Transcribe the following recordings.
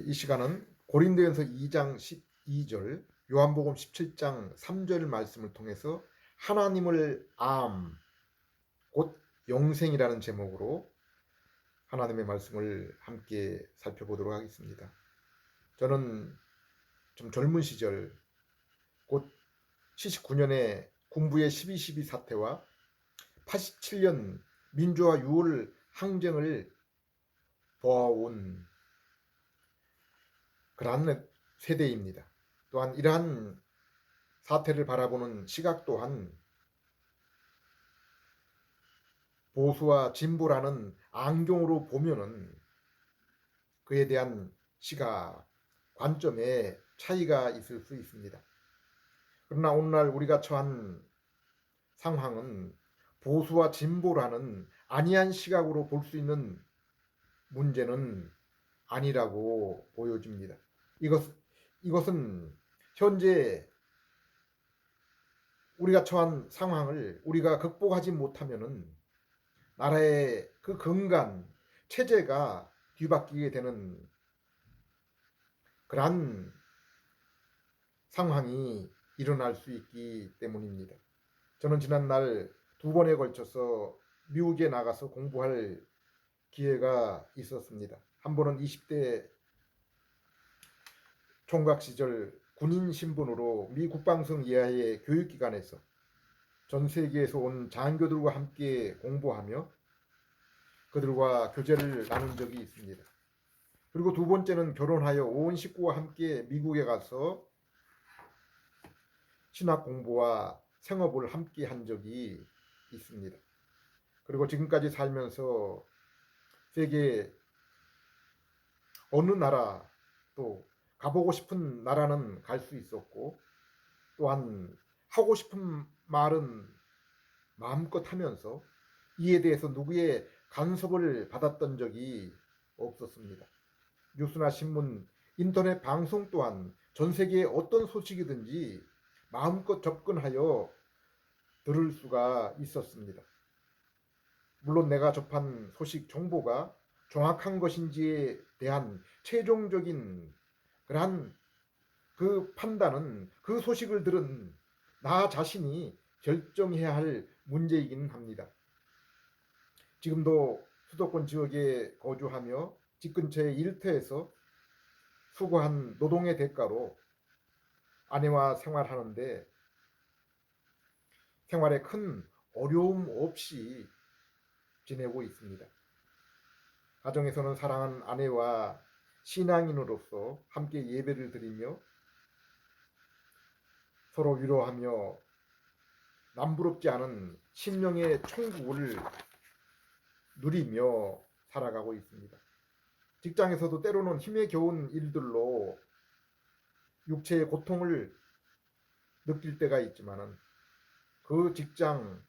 이 시간은 고린도전서 2장 12절, 요한복음 17장 3절 말씀을 통해서 하나님을 곧 영생이라는 제목으로 하나님의 말씀을 함께 살펴보도록 하겠습니다. 저는 좀 젊은 시절, 곧 79년에 군부의 12.12 사태와 87년 민주화 6월 항쟁을 보아온 그러한 세대입니다. 또한 이러한 사태를 바라보는 시각 또한 보수와 진보라는 안경으로 보면은 그에 대한 시각, 관점에 차이가 있을 수 있습니다. 그러나 오늘날 우리가 처한 상황은 보수와 진보라는 안이한 시각으로 볼 수 있는 문제는 아니라고 보여집니다. 이것은 현재 우리가 처한 상황을 우리가 극복하지 못하면은 나라의 그 근간 체제가 뒤바뀌게 되는 그러한 상황이 일어날 수 있기 때문입니다. 저는 지난날 2번에 걸쳐서 미국에 나가서 공부할 기회가 있었습니다. 한 번은 20대 총각 시절 군인 신분으로 미 국방성 이하의 교육기관에서 전 세계에서 온 장교들과 함께 공부하며 그들과 교제를 나눈 적이 있습니다. 그리고 두 번째는 결혼하여 온 식구와 함께 미국에 가서 신학 공부와 생업을 함께 한 적이 있습니다. 그리고 지금까지 살면서 세계 어느 나라 또 가보고 싶은 나라는 갈 수 있었고 또한 하고 싶은 말은 마음껏 하면서 이에 대해서 누구의 간섭을 받았던 적이 없었습니다. 뉴스나 신문, 인터넷 방송 또한 전 세계의 어떤 소식이든지 마음껏 접근하여 들을 수가 있었습니다. 물론 내가 접한 소식 정보가 정확한 것인지에 대한 최종적인 그러한 그 판단은 그 소식을 들은 나 자신이 결정해야 할 문제이기는 합니다. 지금도 수도권 지역에 거주하며 집 근처의 일터에서 수고한 노동의 대가로 아내와 생활하는데 생활에 큰 어려움 없이 지내고 있습니다. 가정에서는 사랑하는 아내와 신앙인으로서 함께 예배를 드리며 서로 위로하며 남부럽지 않은 심령의 천국을 누리며 살아가고 있습니다. 직장에서도 때로는 힘에 겨운 일들로 육체의 고통을 느낄 때가 있지만은 그 직장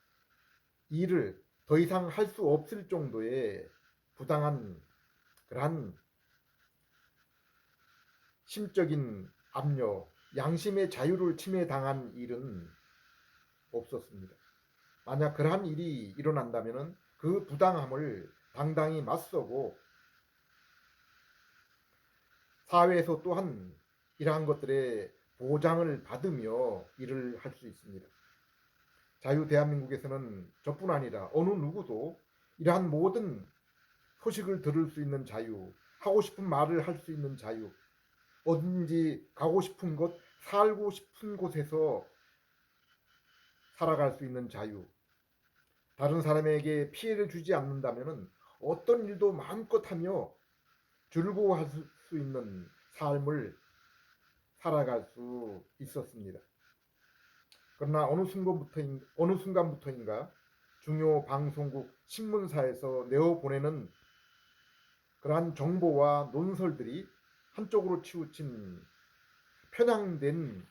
일을 더 이상 할 수 없을 정도의 부당한 그러한 심적인 압력, 양심의 자유를 침해당한 일은 없었습니다. 만약 그러한 일이 일어난다면 그 부당함을 당당히 맞서고 사회에서 또한 이러한 것들의 보장을 받으며 일을 할 수 있습니다. 자유 대한민국에서는 저뿐 아니라 어느 누구도 이러한 모든 소식을 들을 수 있는 자유, 하고 싶은 말을 할 수 있는 자유, 어딘지 가고 싶은 곳, 살고 싶은 곳에서 살아갈 수 있는 자유, 다른 사람에게 피해를 주지 않는다면 어떤 일도 마음껏 하며 즐거워할 수 있는 삶을 살아갈 수 있었습니다. 그러나 어느 순간부터인가 중요 방송국 신문사에서 내어보내는 그러한 정보와 논설들이 한쪽으로 치우친 편향된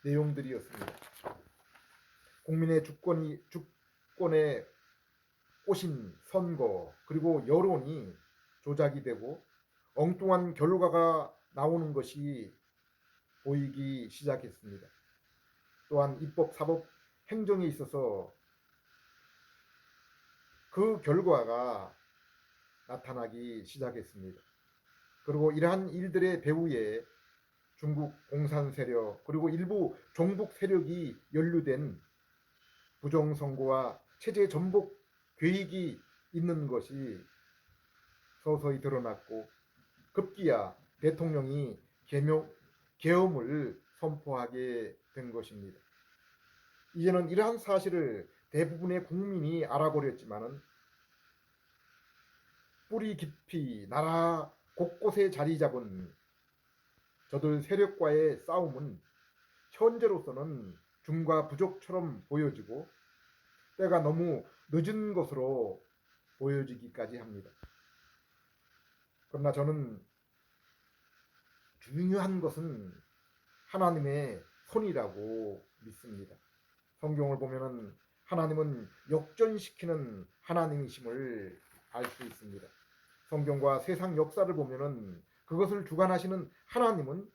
내용들이었습니다. 국민의 주권에 꼬신 선거 그리고 여론이 조작이 되고 엉뚱한 결과가 나오는 것이 보이기 시작했습니다. 또한 입법, 사법, 행정에 있어서 그 결과가 나타나기 시작했습니다. 그리고 이러한 일들의 배후에 중국 공산 세력 그리고 일부 종북 세력이 연루된 부정선거와 체제 전복 계획이 있는 것이 서서히 드러났고 급기야 대통령이 계엄을 선포하게 된 것입니다. 이제는 이러한 사실을 대부분의 국민이 알아버렸지만은 뿌리 깊이 나라 곳곳에 자리 잡은 저들 세력과의 싸움은 현재로서는 중과 부족처럼 보여지고 때가 너무 늦은 것으로 보여지기까지 합니다. 그러나 저는 중요한 것은 하나님의 손이라고 믿습니다. 성경을 보면은 하나님은 역전시키는 하나님이심을 알 수 있습니다. 성경과 세상 역사를 보면은 그것을 주관하시는 하나님은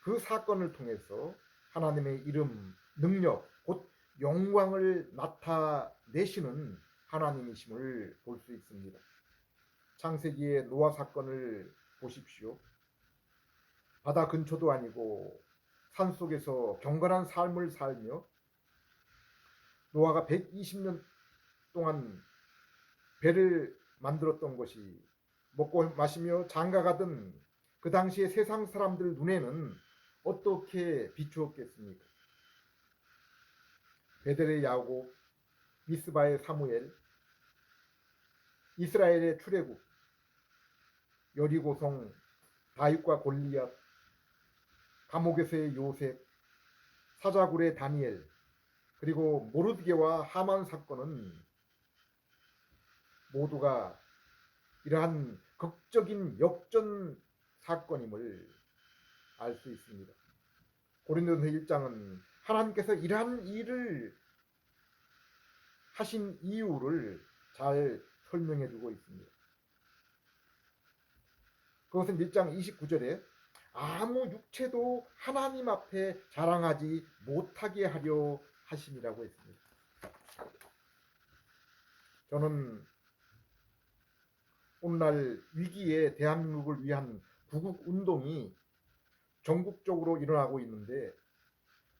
그 사건을 통해서 하나님의 이름, 능력, 곧 영광을 나타내시는 하나님이심을 볼 수 있습니다. 창세기의 노아 사건을 보십시오. 바다 근처도 아니고 산속에서 경건한 삶을 살며 노아가 120년 동안 배를 만들었던 것이 먹고 마시며 장가가던 그 당시에 세상 사람들 눈에는 어떻게 비추었겠습니까? 베델의 야곱, 미스바의 사무엘, 이스라엘의 출애굽, 여리고성, 다윗과 골리앗, 감옥에서의 요셉, 사자굴의 다니엘, 그리고 모르드게와 하만 사건은 모두가 이러한 극적인 역전 사건임을 알 수 있습니다. 고린도전서 1장은 하나님께서 이러한 일을 하신 이유를 잘 설명해 주고 있습니다. 그것은 1장 29절에 아무 육체도 하나님 앞에 자랑하지 못하게 하려 하심이라고 했습니다. 저는 오늘날 위기에 대한민국을 위한 구국운동이 전국적으로 일어나고 있는데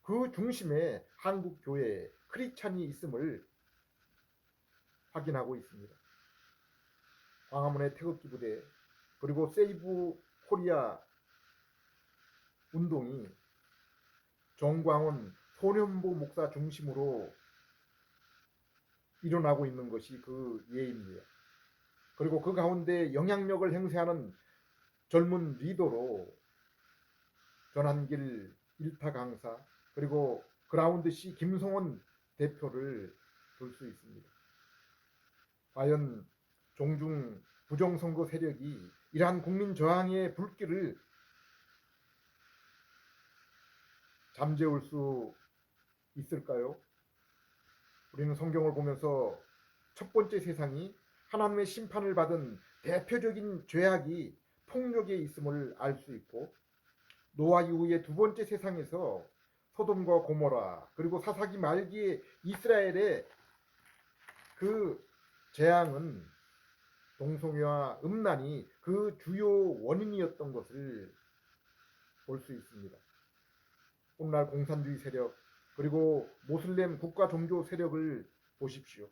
그 중심에 한국교회 크리스찬이 있음을 확인하고 있습니다. 광화문의 태극기 부대 그리고 세이브 코리아 운동이 정광훈 손현보 목사 중심으로 일어나고 있는 것이 그 예입니다. 그리고 그 가운데 영향력을 행사하는 젊은 리더로 전한길 일타 강사 그리고 그라운드 C 김성원 대표를 볼 수 있습니다. 과연 종중 부정선거 세력이 이러한 국민 저항의 불길을 잠재울 수 있을까요? 우리는 성경을 보면서 첫 번째 세상이 하나님의 심판을 받은 대표적인 죄악이 폭력에 있음을 알 수 있고 노아 이후의 두 번째 세상에서 소돔과 고모라 그리고 사사기 말기의 이스라엘의 그 재앙은 동성애와 음란이 그 주요 원인이었던 것을 볼 수 있습니다. 오늘날 공산주의 세력 그리고 모슬렘 국가 종교 세력을 보십시오.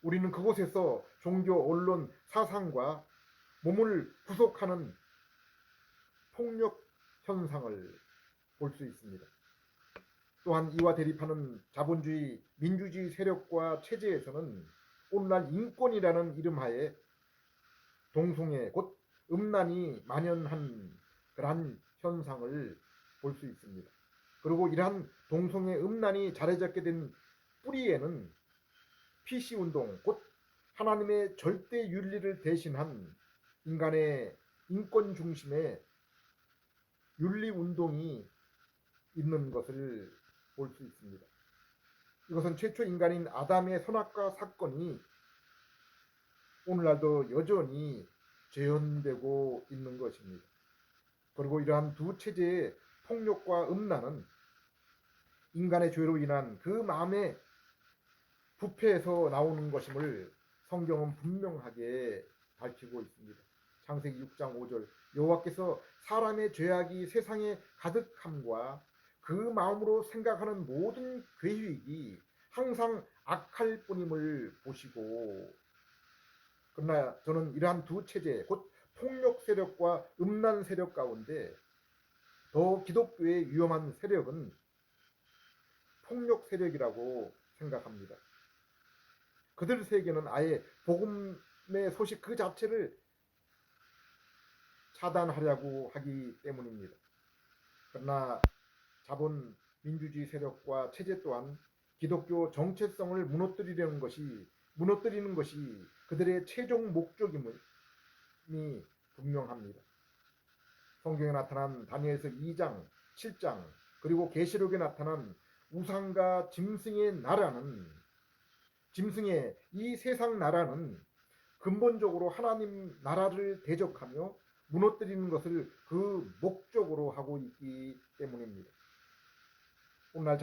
우리는 그곳에서 종교, 언론, 사상과 몸을 구속하는 폭력 현상을 볼 수 있습니다. 또한 이와 대립하는 자본주의, 민주주의 세력과 체제에서는 오늘날 인권이라는 이름하에 동성애, 곧 음란이 만연한 그러한 현상을 볼 수 있습니다. 그리고 이러한 동성애 음란이 자리 잡게 된 뿌리에는 PC운동, 곧 하나님의 절대 윤리를 대신한 인간의 인권 중심의 윤리운동이 있는 것을 볼 수 있습니다. 이것은 최초 인간인 아담의 선악과 사건이 오늘날도 여전히 재현되고 있는 것입니다. 그리고 이러한 두 체제의 폭력과 음란은 인간의 죄로 인한 그 마음의 부패에서 나오는 것임을 성경은 분명하게 밝히고 있습니다. 창세기 6장 5절 여호와께서 사람의 죄악이 세상에 가득함과 그 마음으로 생각하는 모든 계획이 항상 악할 뿐임을 보시고, 그러나 저는 이러한 두 체제 곧 폭력 세력과 음란 세력 가운데 더 기독교의 위험한 세력은 폭력 세력이라고 생각합니다. 그들 세계는 아예 복음의 소식 그 자체를 차단하려고 하기 때문입니다. 그러나 자본 민주주의 세력과 체제 또한 기독교 정체성을 무너뜨리는 것이 그들의 최종 목적임이 분명합니다. 성경에 나타난 다니엘서 2장, 7장 그리고 계시록에 나타난 우상과 짐승의 이 세상 나라는 근본적으로 하나님 나라를 대적하며 무너뜨리는 것을 그 목적으로 하고 있기 때문입니다. 오늘날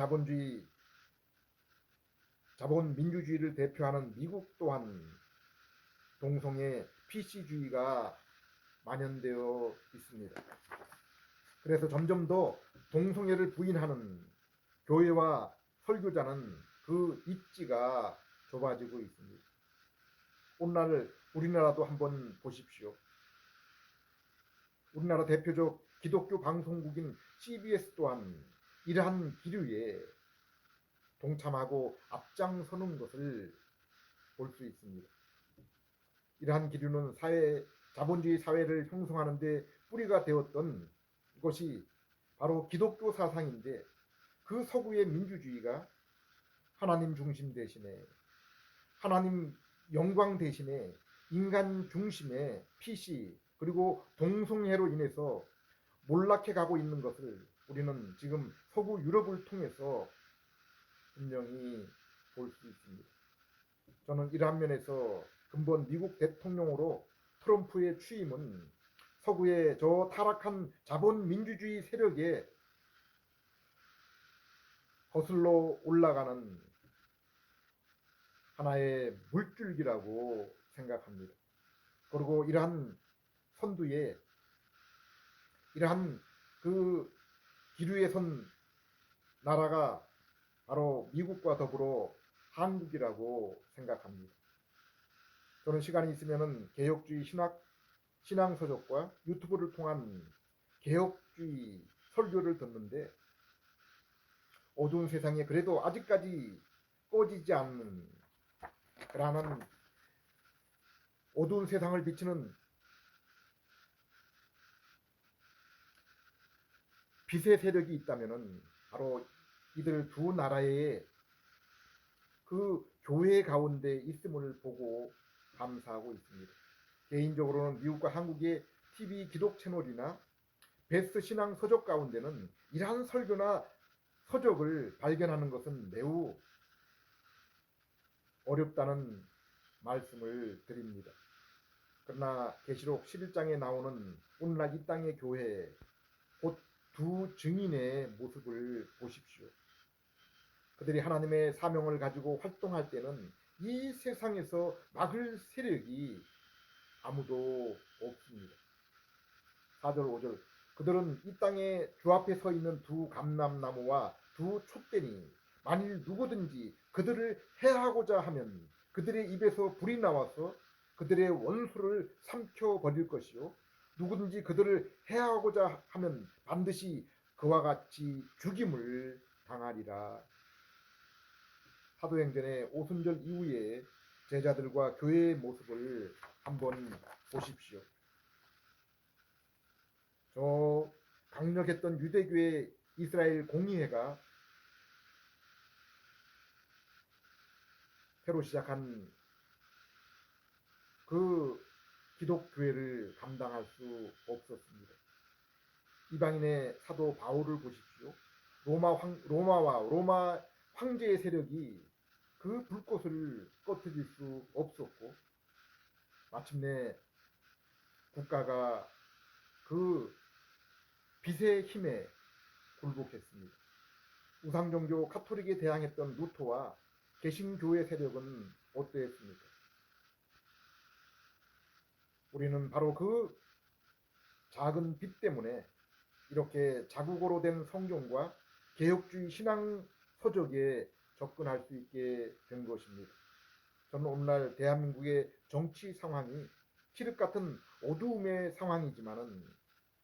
자본민주주의를 대표하는 미국 또한 동성애 PC주의가 만연되어 있습니다. 그래서 점점 더 동성애를 부인하는 교회와 설교자는 그 입지가 좁아지고 있습니다. 오늘날 우리나라도 한번 보십시오. 우리나라 대표적 기독교 방송국인 CBS 또한 이러한 기류에 동참하고 앞장서는 것을 볼 수 있습니다. 이러한 기류는 자본주의 사회를 형성하는 데 뿌리가 되었던 것이 바로 기독교 사상인데, 그 서구의 민주주의가 하나님 중심 대신에, 하나님 영광 대신에 인간 중심의 PC 그리고 동성애로 인해서 몰락해 가고 있는 것을 우리는 지금 서구 유럽을 통해서 분명히 볼 수 있습니다. 저는 이러한 면에서 근본 미국 대통령으로 트럼프의 취임은 서구의 저 타락한 자본 민주주의 세력에 거슬러 올라가는 하나의 물줄기라고 생각합니다. 그리고 이러한 선두에, 이러한 그 기류에 선 나라가 바로 미국과 더불어 한국이라고 생각합니다. 저는 시간이 있으면 개혁주의 신앙서적과 유튜브를 통한 개혁주의 설교를 듣는데, 어두운 세상에 그래도 아직까지 꺼지지 않는 그러한 어두운 세상을 비추는 빛의 세력이 있다면 바로 이들 두 나라의 그 교회 가운데 있음을 보고 감사하고 있습니다. 개인적으로는 미국과 한국의 TV 기독 채널이나 베스트 신앙 서적 가운데는 이러한 설교나 서적을 발견하는 것은 매우 어렵다는 말씀을 드립니다. 그러나 계시록 11장에 나오는 오늘날 이 땅의 교회, 곧 두 증인의 모습을 보십시오. 그들이 하나님의 사명을 가지고 활동할 때는 이 세상에서 막을 세력이 아무도 없습니다. 4절 5절 그들은 이 땅에 주 앞에 서 있는 두 감람나무와 두 촛대니 만일 누구든지 그들을 해하고자 하면 그들의 입에서 불이 나와서 그들의 원수를 삼켜버릴 것이요 누구든지 그들을 해하고자 하면 반드시 그와 같이 죽임을 당하리라. 사도행전의 오순절 이후에 제자들과 교회의 모습을 한번 보십시오. 저 강력했던 유대교의 이스라엘 공의회가 새로 시작한 그 기독교회를 감당할 수 없었습니다. 이방인의 사도 바울을 보십시오. 로마와 로마 황제의 세력이 그 불꽃을 꺼뜨릴 수 없었고 마침내 국가가 그 빛의 힘에 굴복했습니다. 우상종교 카톨릭에 대항했던 루터와 개신교의 세력은 어떠했습니까? 우리는 바로 그 작은 빛 때문에 이렇게 자국어로 된 성경과 개혁주의 신앙 서적에 접근할 수 있게 된 것입니다. 저는 오늘날 대한민국의 정치 상황이 칠흑 같은 어두움의 상황이지만은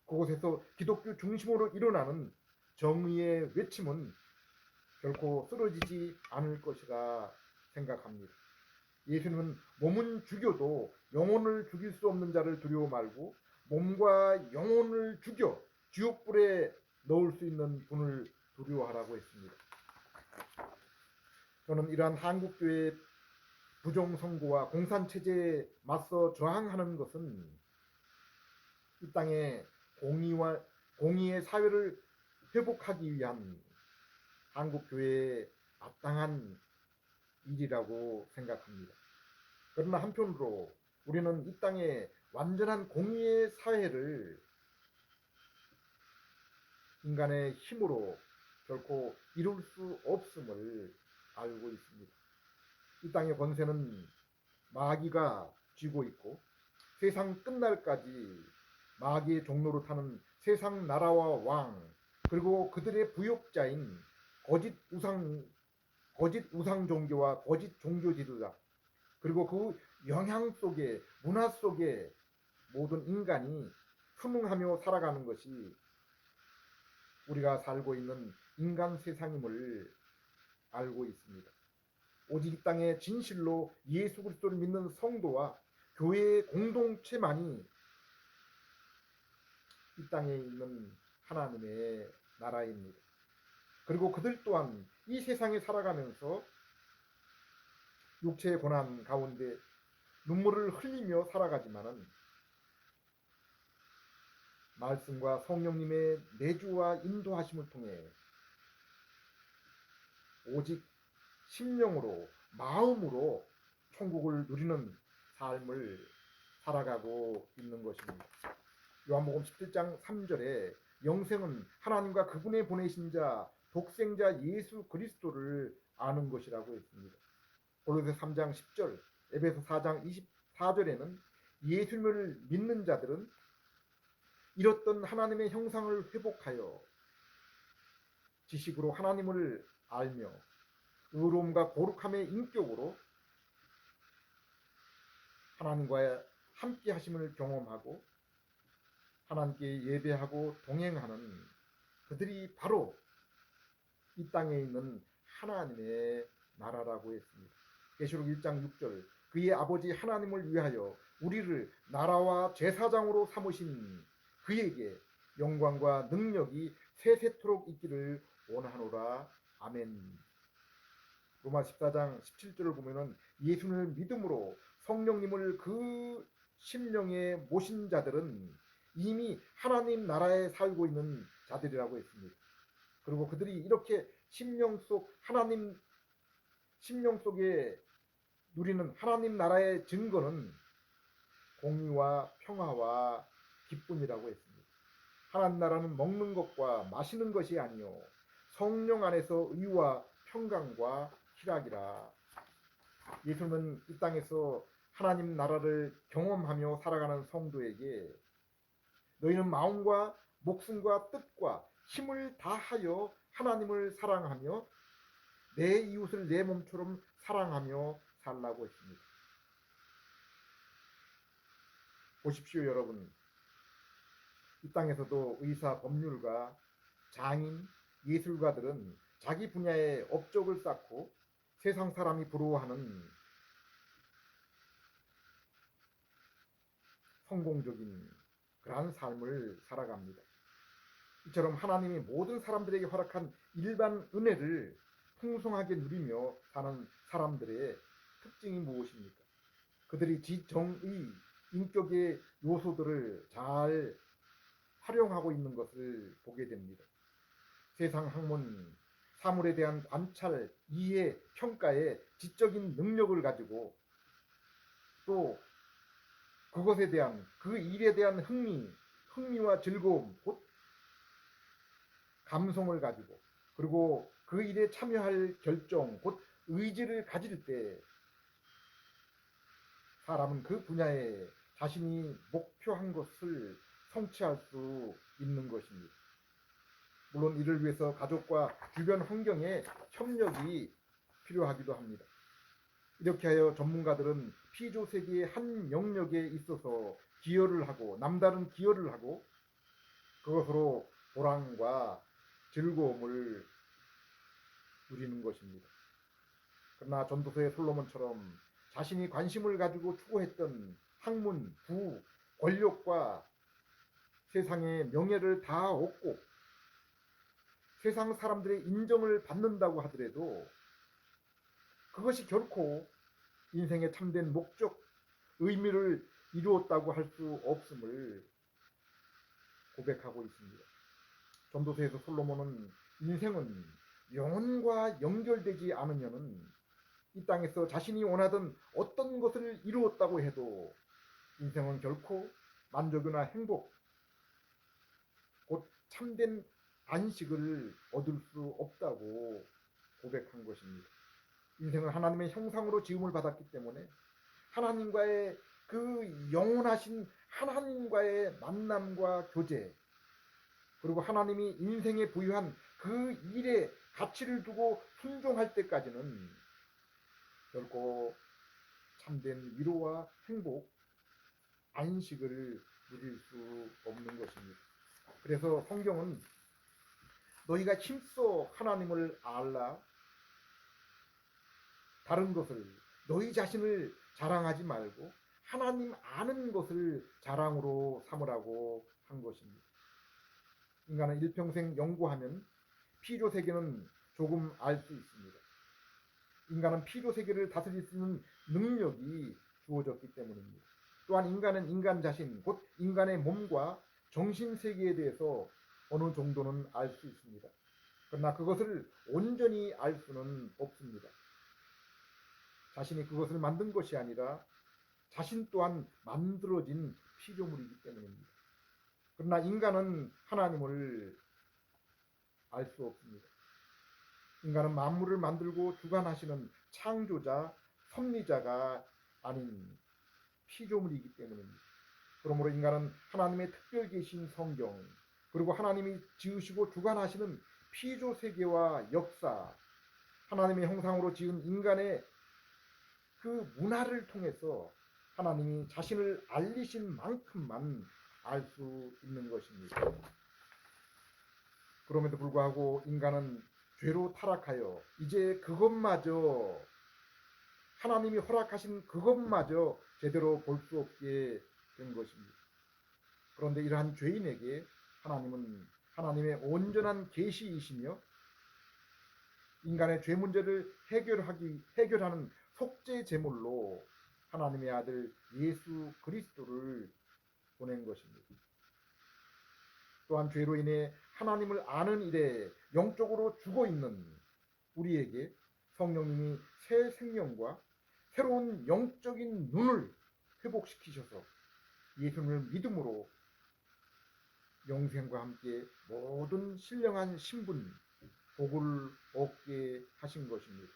그곳에서 기독교 중심으로 일어나는 정의의 외침은 결코 쓰러지지 않을 것이라 생각합니다. 예수님은 몸은 죽여도 영혼을 죽일 수 없는 자를 두려워 말고 몸과 영혼을 죽여 지옥불에 넣을 수 있는 분을 두려워하라고 했습니다. 저는 이러한 한국교회의 부정선거와 공산체제에 맞서 저항하는 것은 이 땅에 공의의 사회를 회복하기 위한 한국교회의 마땅한 일이라고 생각합니다. 그러나 한편으로 우리는 이 땅에 완전한 공의의 사회를 인간의 힘으로 결코 이룰 수 없음을 알고 있습니다. 이 땅의 권세는 마귀가 쥐고 있고 세상 끝날까지 마귀의 종로로 타는 세상 나라와 왕 그리고 그들의 부역자인 거짓 우상 종교와 거짓 종교 지도자 그리고 그 영향 속에 문화 속에 모든 인간이 순응하며 살아가는 것이 우리가 살고 있는 인간 세상임을 알고 있습니다. 오직 이 땅에 진실로 예수 그리스도를 믿는 성도와 교회의 공동체만이 이 땅에 있는 하나님의 나라입니다. 그리고 그들 또한 이 세상에 살아가면서 육체의 고난 가운데 눈물을 흘리며 살아가지만은 말씀과 성령님의 내주와 인도하심을 통해 오직 심령으로 마음으로 천국을 누리는 삶을 살아가고 있는 것입니다. 요한복음 17장 3절에 영생은 하나님과 그분의 보내신 자 독생자 예수 그리스도를 아는 것이라고 했습니다. 골로새 3장 10절, 에베소 4장 24절에는 예수님을 믿는 자들은 잃었던 하나님의 형상을 회복하여 지식으로 하나님을 알며 의로움과 거룩함의 인격으로 하나님과 함께 하심을 경험하고 하나님께 예배하고 동행하는 그들이 바로 이 땅에 있는 하나님의 나라라고 했습니다. 계시록 1장 6절 그의 아버지 하나님을 위하여 우리를 나라와 제사장으로 삼으신 그에게 영광과 능력이 세세토록 있기를 원하노라. 아멘. 로마 14장 17절을 보면은 예수를 믿음으로 성령님을 그 심령에 모신 자들은 이미 하나님 나라에 살고 있는 자들이라고 했습니다. 그리고 그들이 이렇게 심령 속에 누리는 하나님 나라의 증거는 공의와 평화와 기쁨이라고 했습니다. 하나님 나라는 먹는 것과 마시는 것이 아니요 성령 안에서 의와 평강과 희락이라. 예수는 이 땅에서 하나님 나라를 경험하며 살아가는 성도에게 너희는 마음과 목숨과 뜻과 힘을 다하여 하나님을 사랑하며 내 이웃을 내 몸처럼 사랑하며 살라고 했습니다. 보십시오 여러분. 이 땅에서도 의사, 법률가, 장인, 예술가들은 자기 분야에 업적을 쌓고 세상 사람이 부러워하는 성공적인 그러한 삶을 살아갑니다. 이처럼 하나님이 모든 사람들에게 허락한 일반 은혜를 풍성하게 누리며 사는 사람들의 특징이 무엇입니까? 그들이 지정의 인격의 요소들을 잘 활용하고 있는 것을 보게 됩니다. 세상 학문, 사물에 대한 관찰, 이해, 평가에 지적인 능력을 가지고 또 그것에 대한 그 일에 대한 흥미와 즐거움, 곧 감성을 가지고 그리고 그 일에 참여할 결정, 곧 의지를 가질 때 사람은 그 분야에 자신이 목표한 것을 성취할 수 있는 것입니다. 물론 이를 위해서 가족과 주변 환경의 협력이 필요하기도 합니다. 이렇게 하여 전문가들은 피조 세계의 한 영역에 있어서 기여를 하고 남다른 기여를 하고 그것으로 보람과 즐거움을 누리는 것입니다. 그러나 전도서의 솔로몬처럼 자신이 관심을 가지고 추구했던 학문, 부, 권력과 세상의 명예를 다 얻고 세상 사람들의 인정을 받는다고 하더라도 그것이 결코 인생의 참된 목적, 의미를 이루었다고 할 수 없음을 고백하고 있습니다. 전도서에서 솔로몬은 인생은 영혼과 연결되지 않으면은 이 땅에서 자신이 원하던 어떤 것을 이루었다고 해도 인생은 결코 만족이나 행복, 곧 참된 안식을 얻을 수 없다고 고백한 것입니다. 인생은 하나님의 형상으로 지음을 받았기 때문에 하나님과의 그 영원하신 하나님과의 만남과 교제, 그리고 하나님이 인생에 부여한 그 일에 가치를 두고 순종할 때까지는 결코 참된 위로와 행복, 안식을 누릴 수 없는 것입니다. 그래서 성경은 너희가 힘써 하나님을 알라, 다른 것을, 너희 자신을 자랑하지 말고 하나님 아는 것을 자랑으로 삼으라고 한 것입니다. 인간은 일평생 연구하면 피조 세계는 조금 알 수 있습니다. 인간은 피조 세계를 다스릴 수 있는 능력이 주어졌기 때문입니다. 또한 인간은 인간 자신, 곧 인간의 몸과 정신 세계에 대해서 어느 정도는 알 수 있습니다. 그러나 그것을 온전히 알 수는 없습니다. 자신이 그것을 만든 것이 아니라 자신 또한 만들어진 피조물이기 때문입니다. 그러나 인간은 하나님을 알 수 없습니다. 인간은 만물을 만들고 주관하시는 창조자, 섭리자가 아닌 피조물이기 때문입니다. 그러므로 인간은 하나님의 특별 계신 성경, 그리고 하나님이 지으시고 주관하시는 피조 세계와 역사, 하나님의 형상으로 지은 인간의 그 문화를 통해서 하나님이 자신을 알리신 만큼만 알 수 있는 것입니다. 그럼에도 불구하고 인간은 죄로 타락하여 이제 그것마저, 하나님이 허락하신 그것마저 제대로 볼 수 없게 된 것입니다. 그런데 이러한 죄인에게 하나님은 하나님의 온전한 계시이시며 인간의 죄 문제를 해결하는 속죄 제물로 하나님의 아들 예수 그리스도를 보낸 것입니다. 또한 죄로 인해 하나님을 아는 일에 영적으로 죽어 있는 우리에게 성령님이 새 생명과 새로운 영적인 눈을 회복시키셔서 예수님을 믿음으로 영생과 함께 모든 신령한 신분, 복을 얻게 하신 것입니다.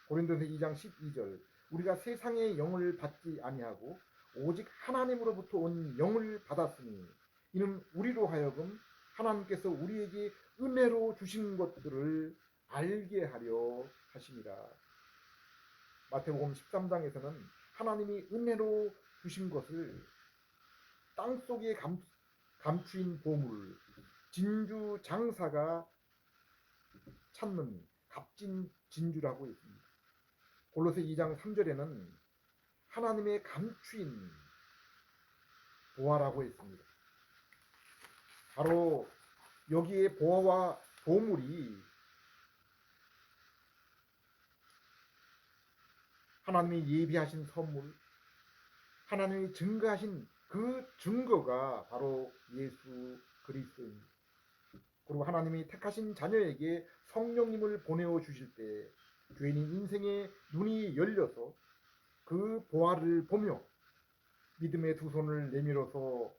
고린도서 2장 12절, 우리가 세상의 영을 받지 아니하고 오직 하나님으로부터 온 영을 받았으니 이는 우리로 하여금 하나님께서 우리에게 은혜로 주신 것들을 알게 하려 하심이라. 마태복음 13장에서는 하나님이 은혜로 주신 것을 땅속에 감추인 보물, 진주 장사가 찾는 값진 진주라고 했습니다. 골로새 2장 3절에는 하나님의 감추인 보화라고 했습니다. 바로 여기에 보화와 보물이 하나님이 예비하신 선물, 하나님이 증거하신 그 증거가 바로 예수 그리스도입니다. 그리고 하나님이 택하신 자녀에게 성령님을 보내어 주실 때 죄인인 인생의 눈이 열려서 그 보화를 보며 믿음의 두 손을 내밀어서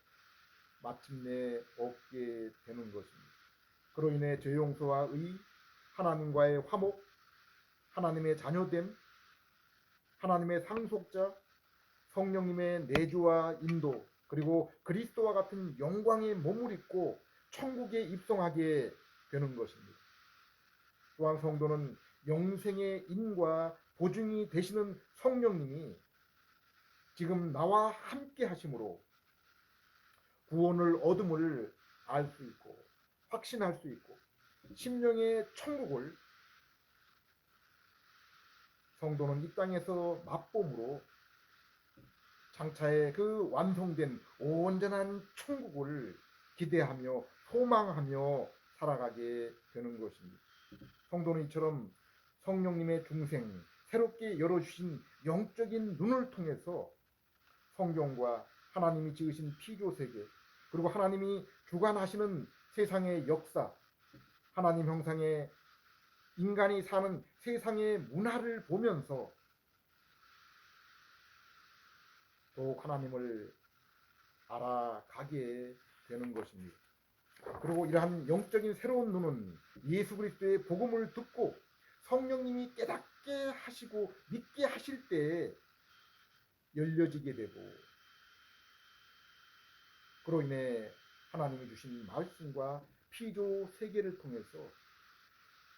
마침내 얻게 되는 것입니다. 그로 인해 죄 용서와 의, 하나님과의 화목, 하나님의 자녀됨, 하나님의 상속자, 성령님의 내주와 인도, 그리고 그리스도와 같은 영광의 몸을 입고 천국에 입성하게 되는 것입니다. 또한 성도는 영생의 인과 보증이 되시는 성령님이 지금 나와 함께 하심으로 구원을 얻음을 알 수 있고 확신할 수 있고 심령의 천국을 성도는 이 땅에서 맛봄으로 장차의 그 완성된 온전한 천국을 기대하며 소망하며 살아가게 되는 것입니다. 성도는 이처럼 성령님의 중생, 새롭게 열어주신 영적인 눈을 통해서 성경과 하나님이 지으신 피조세계, 그리고 하나님이 주관하시는 세상의 역사, 하나님 형상의 인간이 사는 세상의 문화를 보면서 더욱 하나님을 알아가게 되는 것입니다. 그리고 이러한 영적인 새로운 눈은 예수 그리스도의 복음을 듣고 성령님이 깨닫게 하시고 믿게 하실 때에 열려지게 되고, 그로 인해 하나님이 주신 말씀과 피조 세계를 통해서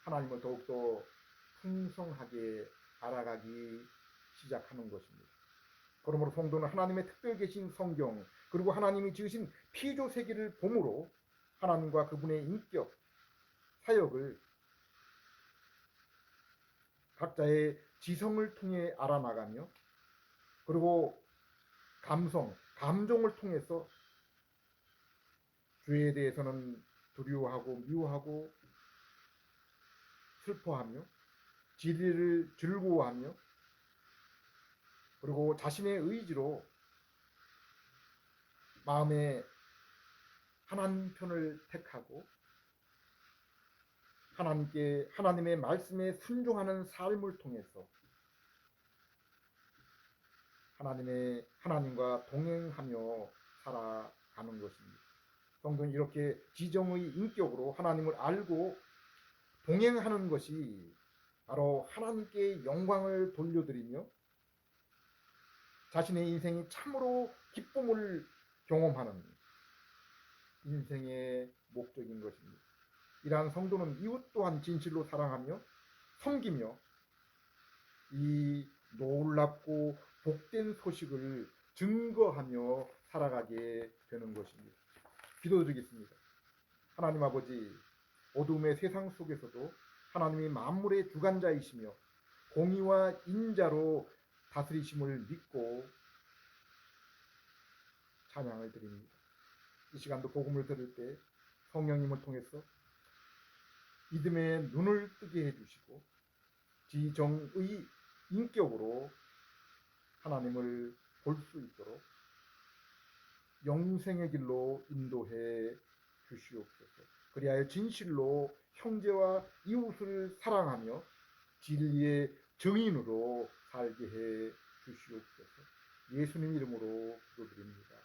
하나님을 더욱더 풍성하게 알아가기 시작하는 것입니다. 그러므로 성도는 하나님의 특별 계신 성경, 그리고 하나님이 지으신 피조 세계를 봄으로 하나님과 그분의 인격, 사역을 각자의 지성을 통해 알아나가며, 그리고 감정을 통해서 죄에 대해서는 두려워하고 미워하고 슬퍼하며, 진리를 즐거워하며, 그리고 자신의 의지로 마음에 하나님 편을 택하고 하나님의 말씀에 순종하는 삶을 통해서 하나님과 동행하며 살아가는 것입니다. 성도는 이렇게 지정의 인격으로 하나님을 알고 동행하는 것이 바로 하나님께 영광을 돌려드리며 자신의 인생이 참으로 기쁨을 경험하는 인생의 목적인 것입니다. 이러한 성도는 이웃 또한 진실로 사랑하며 섬기며 이 놀랍고 복된 소식을 증거하며 살아가게 되는 것입니다. 기도드리겠습니다. 하나님 아버지, 어둠의 세상 속에서도 하나님이 만물의 주관자이시며 공의와 인자로 다스리심을 믿고 찬양을 드립니다. 이 시간도 복음을 들을 때 성령님을 통해서 믿음의 눈을 뜨게 해주시고 지정의 인격으로 하나님을 볼 수 있도록 영생의 길로 인도해 주시옵소서. 그리하여 진실로 형제와 이웃을 사랑하며 진리의 증인으로 살게 해 주시옵소서. 예수님 이름으로 기도드립니다.